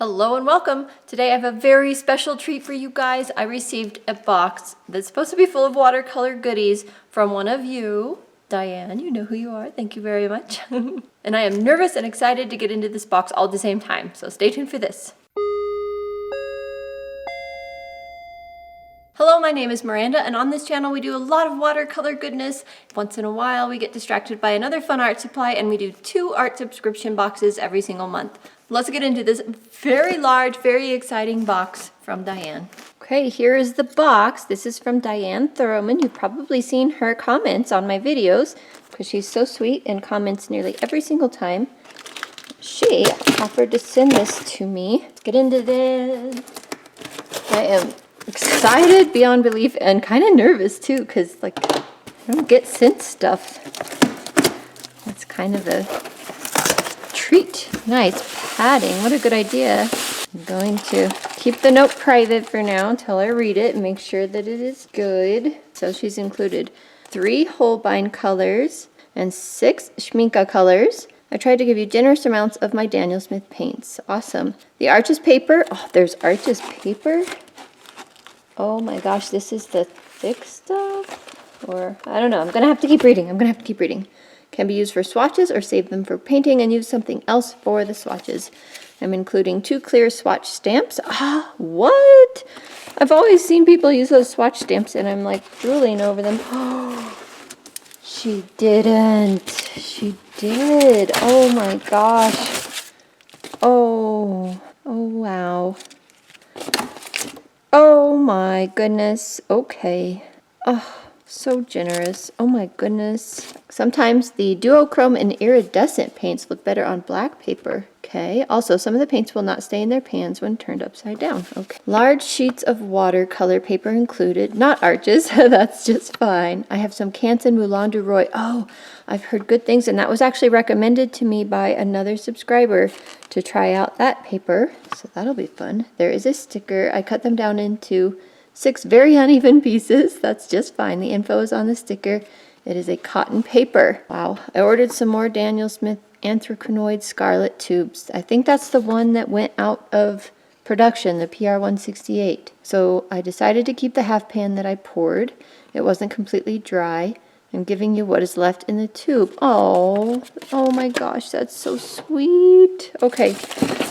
Hello and welcome. Today I have a very special treat for you guys. I received a box that's supposed to be full of watercolor goodies from one of you. Diane, you know who you are. Thank you very much. And I am nervous and excited to get into this box all at the same time, so stay tuned for this. Hello, my name is Miranda, and on this channel we do a lot of watercolor goodness. Once in a while we get distracted by another fun art supply, and we do 2 art subscription boxes every single month. Let's get into this very large, very exciting box from Diane. Okay, here is the box. This is from Diane Thurman. You've probably seen her comments on my videos because she's so sweet and comments nearly every single time. She offered to send this to me. Let's get into this. I am excited beyond belief and kind of nervous too because I don't get sent stuff. That's kind of a treat. Nice padding. What a good idea. I'm going to keep the note private for now until I read it and make sure that it is good. So she's included 3 Holbein colors and 6 Schminke colors. I tried to give you generous amounts of my Daniel Smith paints. Awesome. The Arches paper. Oh, there's Arches paper. Oh my gosh, this is the thick stuff? Or, I don't know. I'm going to have to keep reading. Can be used for swatches or save them for painting and use something else for the swatches. I'm including 2 clear swatch stamps. Ah, what? I've always seen people use those swatch stamps and I'm like drooling over them. Oh, she didn't. She did. Oh my gosh. Oh wow. Oh my goodness. Okay. Oh, so generous. Oh my goodness. Sometimes the duochrome and iridescent paints look better on black paper. Okay. Also, some of the paints will not stay in their pans when turned upside down. Okay. Large sheets of watercolor paper included. Not Arches. That's just fine. I have some Canson Moulin du Roi. Oh, I've heard good things, and that was actually recommended to me by another subscriber to try out that paper. So that'll be fun. There is a sticker. I cut them down into 6 very uneven pieces. That's just fine. The info is on the sticker. It is a cotton paper. Wow. I ordered some more Daniel Smith Anthracnoid Scarlet tubes. I think that's the one that went out of production, the PR168. So I decided to keep the half pan that I poured. It wasn't completely dry. I'm giving you what is left in the tube. Oh my gosh, that's so sweet. Okay,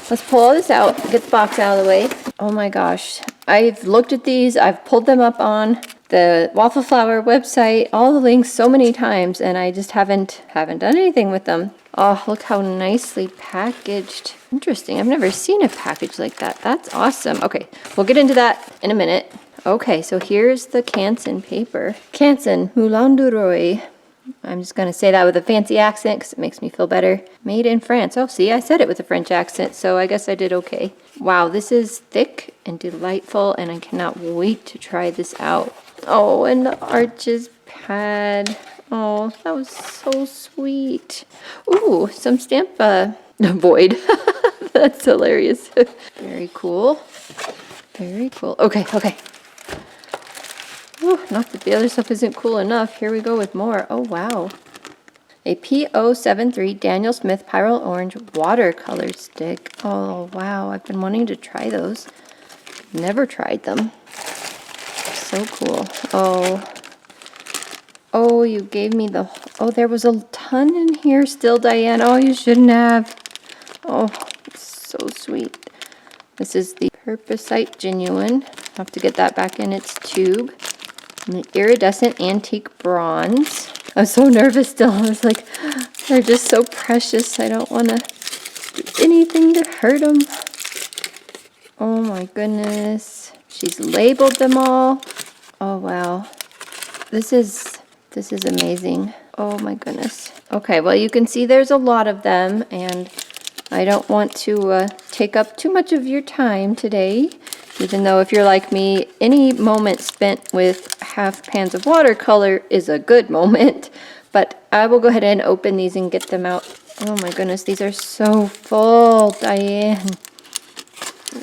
let's pull all this out, get the box out of the way. Oh my gosh, I've looked at these, I've pulled them up on the Waffle Flower website, all the links so many times, and I just haven't done anything with them. Oh, look how nicely packaged. Interesting, I've never seen a package like that. That's awesome. Okay, we'll get into that in a minute. Okay, so here's the Canson paper. Canson Moulin du Roi. I'm just going to say that with a fancy accent because it makes me feel better. Made in France. Oh, see, I said it with a French accent, so I guess I did okay. Wow, this is thick and delightful, and I cannot wait to try this out. Oh, and the Arches pad. Oh, that was so sweet. Ooh, some stamp void. That's hilarious. Very cool. Very cool. Okay. Ooh, not that the other stuff isn't cool enough. Here we go with more. Oh, wow. A P073 Daniel Smith Pyro Orange watercolor stick. Oh, wow. I've been wanting to try those. Never tried them. So cool. Oh, you gave me the... Oh, there was a ton in here still, Diane. Oh, you shouldn't have. Oh, so sweet. This is the Purposite Genuine. I'll have to get that back in its tube. And the iridescent antique bronze. I was so nervous still. I was like, they're just so precious. I don't want to do anything to hurt them. Oh my goodness. She's labeled them all. Oh wow. This is amazing. Oh my goodness. Okay, well you can see there's a lot of them, and I don't want to take up too much of your time today. Even though if you're like me, any moment spent with half pans of watercolor is a good moment. But I will go ahead and open these and get them out. Oh my goodness, these are so full, Diane.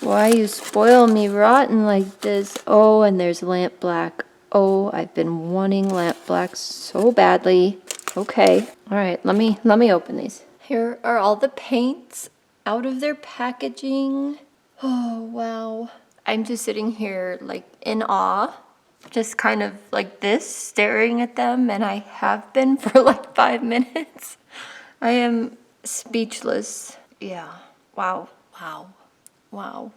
Why you spoil me rotten like this? Oh, and there's lamp black. Oh, I've been wanting lamp black so badly. Okay, all right, let me open these. Here are all the paints out of their packaging. Oh, wow. I'm just sitting here like in awe, just kind of like this, staring at them, and I have been for like 5 minutes. I am speechless. Yeah. Wow. Wow. Wow.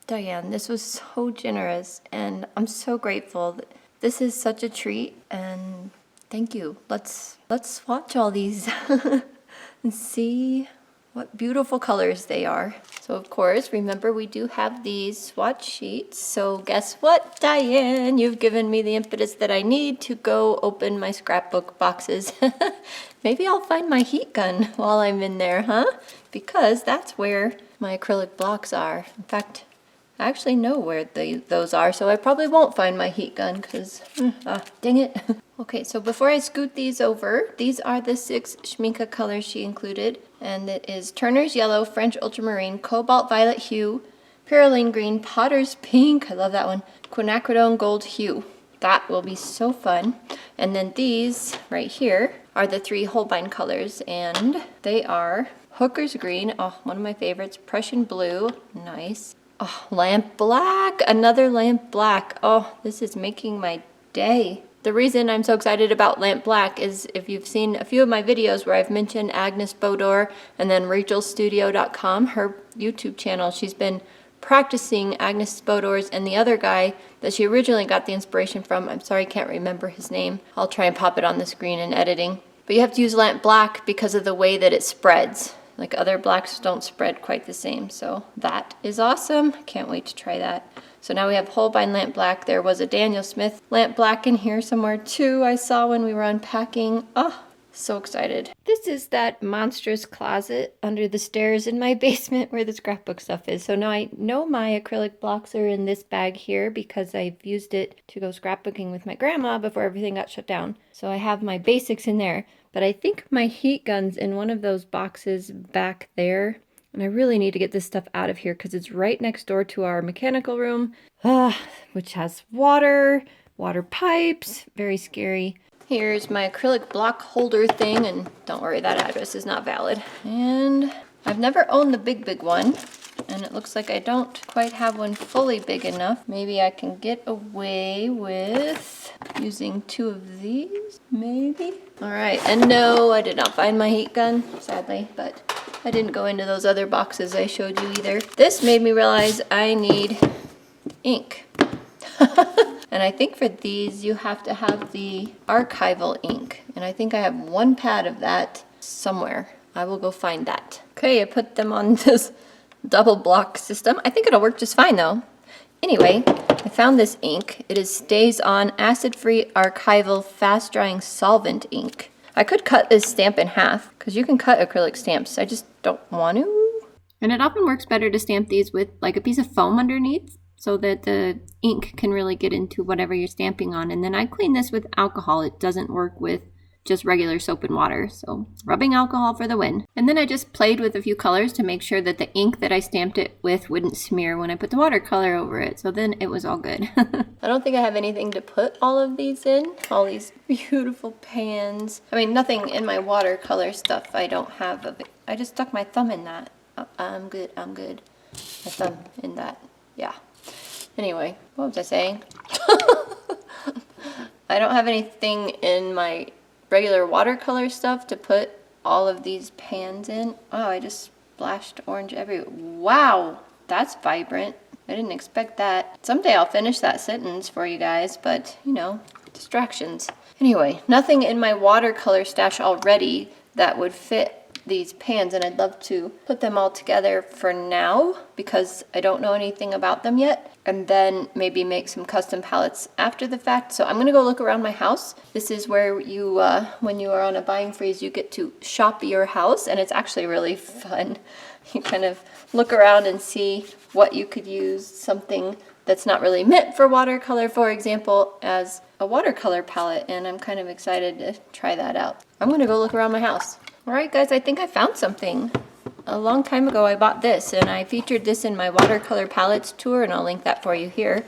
Diane, this was so generous, and I'm so grateful. This is such a treat, and thank you. Let's swatch all these and see what beautiful colors they are. So of course, remember we do have these swatch sheets. So guess what, Diane? You've given me the impetus that I need to go open my scrapbook boxes. Maybe I'll find my heat gun while I'm in there, huh? Because that's where my acrylic blocks are. In fact, I actually know where those are, so I probably won't find my heat gun because, dang it. Okay, so before I scoot these over, these are the 6 Schmincke colors she included. And it is Turner's Yellow, French Ultramarine, Cobalt Violet Hue, Pyroline Green, Potter's Pink, I love that one, Quinacridone Gold Hue. That will be so fun. And then these right here are the 3 Holbein colors, and they are Hooker's Green, oh, one of my favorites, Prussian Blue, nice. Oh, Lamp Black, another Lamp Black. Oh, this is making my day. The reason I'm so excited about Lamp Black is if you've seen a few of my videos where I've mentioned Agnes Bodor and then RachelStudio.com, her YouTube channel, she's been practicing Agnes Bodor's and the other guy that she originally got the inspiration from. I'm sorry, I can't remember his name. I'll try and pop it on the screen in editing. But you have to use Lamp Black because of the way that it spreads. Like other blacks don't spread quite the same, so that is awesome. Can't wait to try that. So now we have Holbein Lamp Black. There was a Daniel Smith Lamp Black in here somewhere too, I saw when we were unpacking. Oh, so excited. This is that monstrous closet under the stairs in my basement where the scrapbook stuff is. So now I know my acrylic blocks are in this bag here because I've used it to go scrapbooking with my grandma before everything got shut down. So I have my basics in there. But I think my heat gun's in one of those boxes back there. And I really need to get this stuff out of here because it's right next door to our mechanical room, which has water pipes, very scary. Here's my acrylic block holder thing, and don't worry, that address is not valid. And I've never owned the big one, and it looks like I don't quite have one fully big enough. Maybe I can get away with using 2 of these, maybe? All right, and no, I did not find my heat gun, sadly, but I didn't go into those other boxes I showed you either. This made me realize I need ink. And I think for these, you have to have the archival ink. And I think I have 1 pad of that somewhere. I will go find that. Okay, I put them on this double block system. I think it'll work just fine though. Anyway, I found this ink. It is Stays On Acid-Free Archival Fast Drying Solvent Ink. I could cut this stamp in half because you can cut acrylic stamps. I just don't want to. And it often works better to stamp these with like a piece of foam underneath so that the ink can really get into whatever you're stamping on. And then I clean this with alcohol. It doesn't work with just regular soap and water. So rubbing alcohol for the win. And then I just played with a few colors to make sure that the ink that I stamped it with wouldn't smear when I put the watercolor over it. So then it was all good. I don't think I have anything to put all of these in. All these beautiful pans. I mean, nothing in my watercolor stuff I don't have of it. I just stuck my thumb in that. Oh, I'm good. My thumb in that. Yeah. Anyway, what was I saying? I don't have anything in my regular watercolor stuff to put all of these pans in. Oh, I just splashed orange everywhere. Wow, that's vibrant. I didn't expect that. Someday I'll finish that sentence for you guys, but you know, distractions. Anyway, nothing in my watercolor stash already that would fit these pans, and I'd love to put them all together for now because I don't know anything about them yet, and then maybe make some custom palettes after the fact. So I'm gonna go look around my house. This is where you, when you are on a buying freeze, you get to shop your house, and it's actually really fun. You kind of look around and see what you could use, something that's not really meant for watercolor, for example, as a watercolor palette, and I'm kind of excited to try that out. I'm gonna go look around my house. All right, guys, I think I found something. A long time ago, I bought this, and I featured this in my watercolor palettes tour, and I'll link that for you here.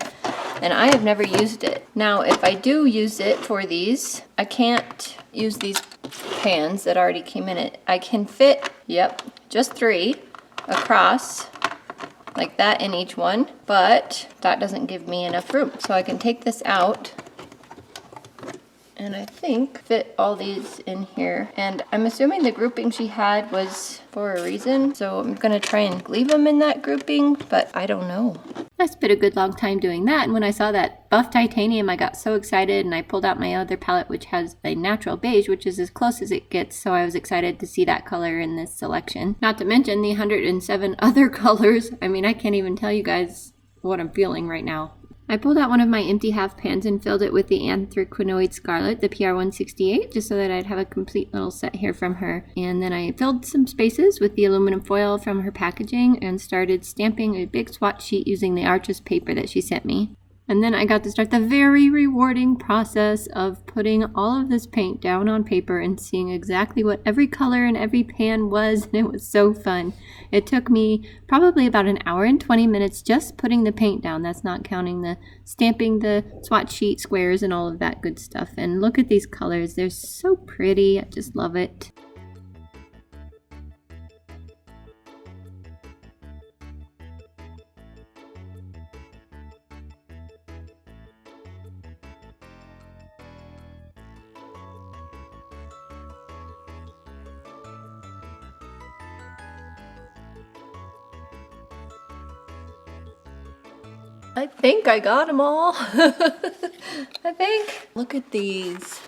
And I have never used it. Now, if I do use it for these, I can't use these pans that already came in it. I can fit, yep, just 3 across like that in each one, but that doesn't give me enough room. So I can take this out and I think fit all these in here. And I'm assuming the grouping she had was for a reason, so I'm gonna try and leave them in that grouping, but I don't know. I spent a good long time doing that, and when I saw that buff titanium, I got so excited, and I pulled out my other palette, which has a natural beige, which is as close as it gets, so I was excited to see that color in this selection. Not to mention the 107 other colors. I mean, I can't even tell you guys what I'm feeling right now. I pulled out one of my empty half pans and filled it with the Anthraquinoid Scarlet, the PR168, just so that I'd have a complete little set here from her. And then I filled some spaces with the aluminum foil from her packaging and started stamping a big swatch sheet using the Arches paper that she sent me. And then I got to start the very rewarding process of putting all of this paint down on paper and seeing exactly what every color in every pan was, and it was so fun. It took me probably about an hour and 20 minutes just putting the paint down. That's not counting the stamping the swatch sheet squares and all of that good stuff. And look at these colors. They're so pretty. I just love it. I think I got them all. I think. Look at these.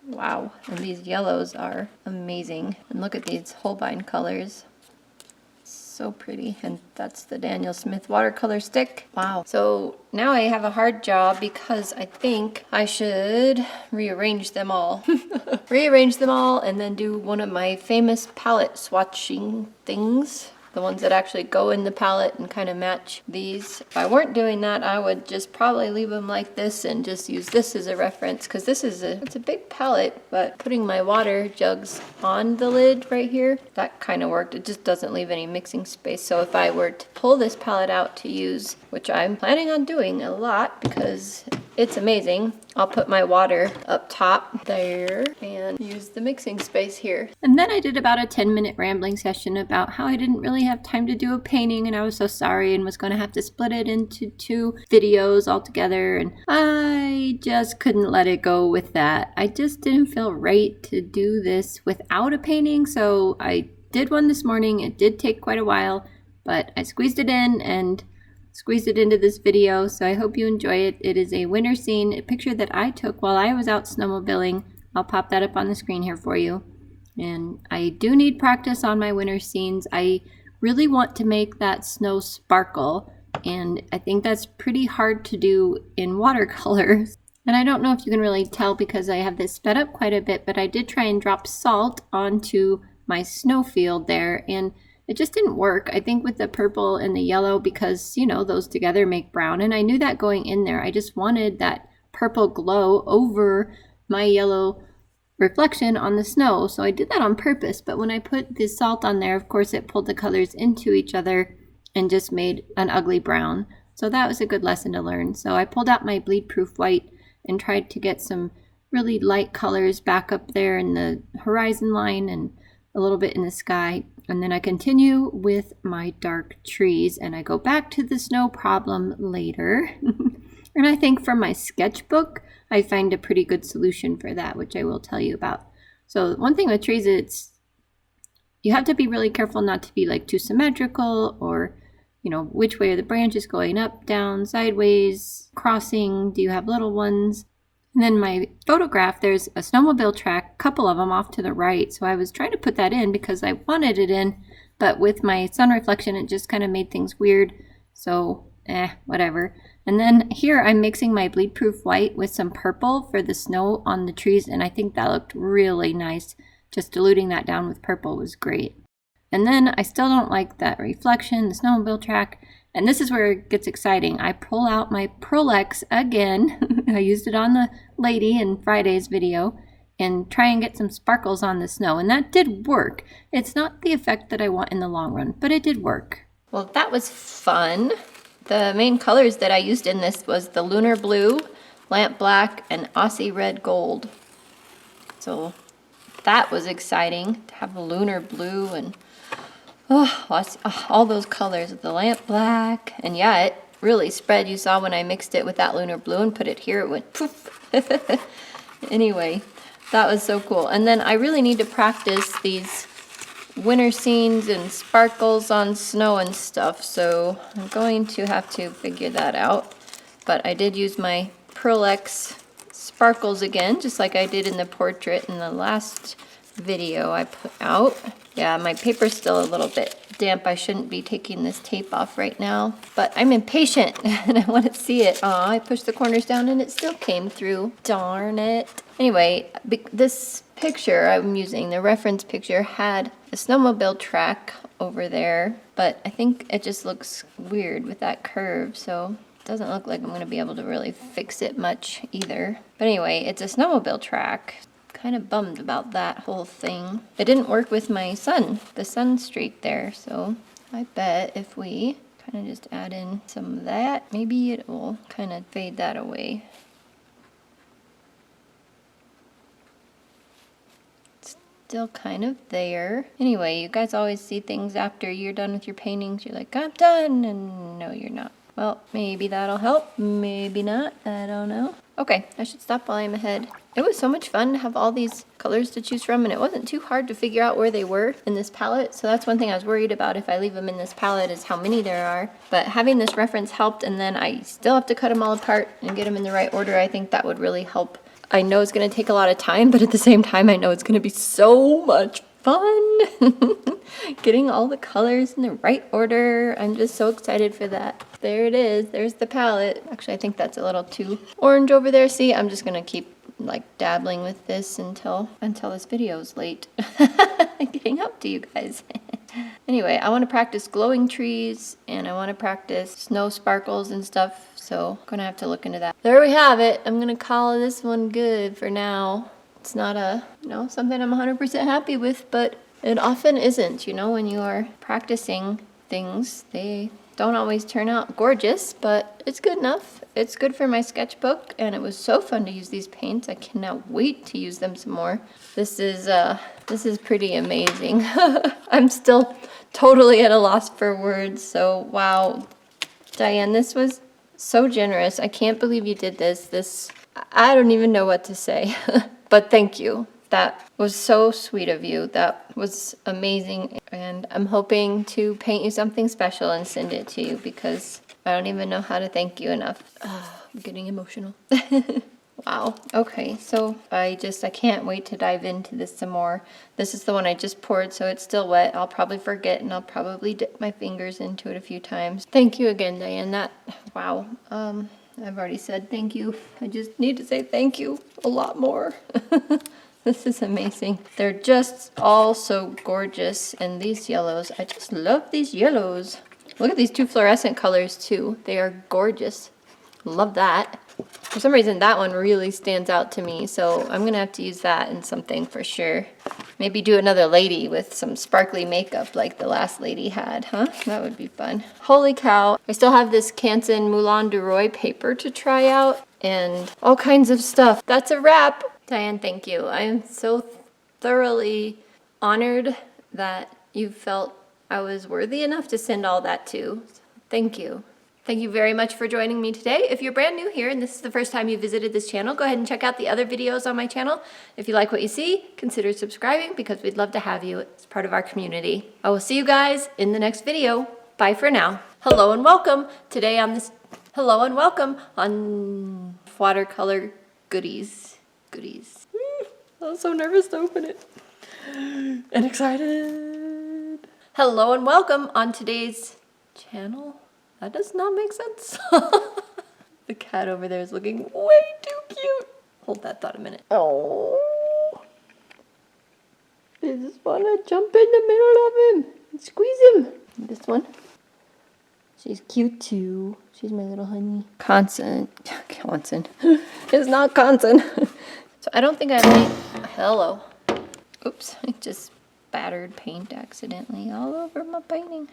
Wow. And these yellows are amazing. And look at these Holbein colors. So pretty. And that's the Daniel Smith watercolor stick. Wow. So now I have a hard job because I think I should rearrange them all. Rearrange them all and then do one of my famous palette swatching things. The ones that actually go in the palette and kind of match these. If I weren't doing that, I would just probably leave them like this and just use this as a reference, because this is it's a big palette, but putting my water jugs on the lid right here, that kind of worked. It just doesn't leave any mixing space. So if I were to pull this palette out to use, which I'm planning on doing a lot because it's amazing, I'll put my water up top there and use the mixing space here. And then I did about a 10-minute rambling session about how I didn't really have time to do a painting and I was so sorry and was going to have to split it into 2 videos altogether, and I just couldn't let it go with that. I just didn't feel right to do this without a painting, so I did one this morning. It did take quite a while, but I squeezed it in and squeezed it into this video, so I hope you enjoy it. It is a winter scene, a picture that I took while I was out snowmobiling. I'll pop that up on the screen here for you. And I do need practice on my winter scenes. I really want to make that snow sparkle, and I think that's pretty hard to do in watercolors. And I don't know if you can really tell because I have this sped up quite a bit, but I did try and drop salt onto my snow field there, and it just didn't work. I think with the purple and the yellow, because, you know, those together make brown. And I knew that going in there. I just wanted that purple glow over my yellow reflection on the snow. So I did that on purpose. But when I put the salt on there, of course, it pulled the colors into each other and just made an ugly brown. So that was a good lesson to learn. So I pulled out my bleed proof white and tried to get some really light colors back up there in the horizon line and a little bit in the sky. And then I continue with my dark trees and I go back to the snow problem later. And I think from my sketchbook, I find a pretty good solution for that, which I will tell you about. So one thing with trees, you have to be really careful not to be like too symmetrical, or, you know, which way are the branches going, up, down, sideways, crossing, do you have little ones? And then my photograph, there's a snowmobile track, a couple of them off to the right. So I was trying to put that in because I wanted it in, but with my sun reflection, it just kind of made things weird. So, whatever. And then here I'm mixing my bleed proof white with some purple for the snow on the trees. And I think that looked really nice. Just diluting that down with purple was great. And then I still don't like that reflection, the snowmobile track. And this is where it gets exciting. I pull out my Prolex again. I used it on the lady in Friday's video and try and get some sparkles on the snow. And that did work. It's not the effect that I want in the long run, but it did work. Well, that was fun. The main colors that I used in this was the Lunar Blue, Lamp Black, and Aussie Red Gold. So that was exciting to have a lunar blue and all those colors of the lamp black. And yeah, it really spread. You saw when I mixed it with that lunar blue and put it here, it went poof. Anyway, that was so cool. And then I really need to practice these winter scenes and sparkles on snow and stuff, so I'm going to have to figure that out. But I did use my Pearl X sparkles again, just like I did in the portrait in the last video I put out. Yeah, my paper's still a little bit damp. I shouldn't be taking this tape off right now, but I'm impatient and I want to see it. Aw, I pushed the corners down and it still came through. Darn it. Anyway, this picture I'm using, the reference picture, had a snowmobile track over there, but I think it just looks weird with that curve, so it doesn't look like I'm going to be able to really fix it much either. But anyway, it's a snowmobile track. Kind of bummed about that whole thing. It didn't work with my sun, the sun streak there, so I bet if we kind of just add in some of that, maybe it will kind of fade that away. Still kind of there. Anyway, you guys always see things after you're done with your paintings. You're like, I'm done, and no, you're not. Well, maybe that'll help, maybe not, I don't know. Okay, I should stop while I'm ahead. It was so much fun to have all these colors to choose from, and it wasn't too hard to figure out where they were in this palette, so that's one thing I was worried about if I leave them in this palette is how many there are. But having this reference helped, and then I still have to cut them all apart and get them in the right order. I think that would really help. I know it's going to take a lot of time, but at the same time, I know it's going to be so much fun. Getting all the colors in the right order. I'm just so excited for that. There it is. There's the palette. Actually, I think that's a little too orange over there. See, I'm just going to keep like dabbling with this until this video's late. Getting up to you guys. Anyway, I want to practice glowing trees and I want to practice snow sparkles and stuff. So I'm going to have to look into that. There we have it. I'm going to call this one good for now. It's not something I'm 100% happy with, but it often isn't, when you are practicing things. They don't always turn out gorgeous, but it's good enough. It's good for my sketchbook, and it was so fun to use these paints. I cannot wait to use them some more. This is pretty amazing. I'm still totally at a loss for words, so wow. Diane, this was so generous. I can't believe you did this. I don't even know what to say. But thank you. That was so sweet of you. That was amazing. And I'm hoping to paint you something special and send it to you because I don't even know how to thank you enough. I'm getting emotional. Wow. Okay, so I can't wait to dive into this some more. This is the one I just poured, so it's still wet. I'll probably forget and I'll probably dip my fingers into it a few times. Thank you again, Diane. Wow. I've already said thank you. I just need to say thank you a lot more. This is amazing. They're just all so gorgeous. And these yellows, I just love these yellows. Look at these two fluorescent colors too. They are gorgeous. Love that. For some reason, that one really stands out to me. So I'm going to have to use that in something for sure. Maybe do another lady with some sparkly makeup like the last lady had, huh? That would be fun. Holy cow. I still have this Canson Moulin du Roi paper to try out and all kinds of stuff. That's a wrap. Diane, thank you. I am so thoroughly honored that you felt I was worthy enough to send all that to. Thank you. Thank you very much for joining me today. If you're brand new here and this is the first time you visited this channel, go ahead and check out the other videos on my channel. If you like what you see, consider subscribing because we'd love to have you as part of our community. I will see you guys in the next video. Bye for now. Hello and welcome. Today on watercolor goodies. I'm so nervous to open it. And excited. Hello and welcome on today's channel. That does not make sense. The cat over there is looking way too cute. Hold that thought a minute. Oh. I just want to jump in the middle of him and squeeze him. This one. She's cute too. She's my little honey. Constant. It's not constant. So I don't think I made... Hello. Oops. I just spattered paint accidentally all over my painting.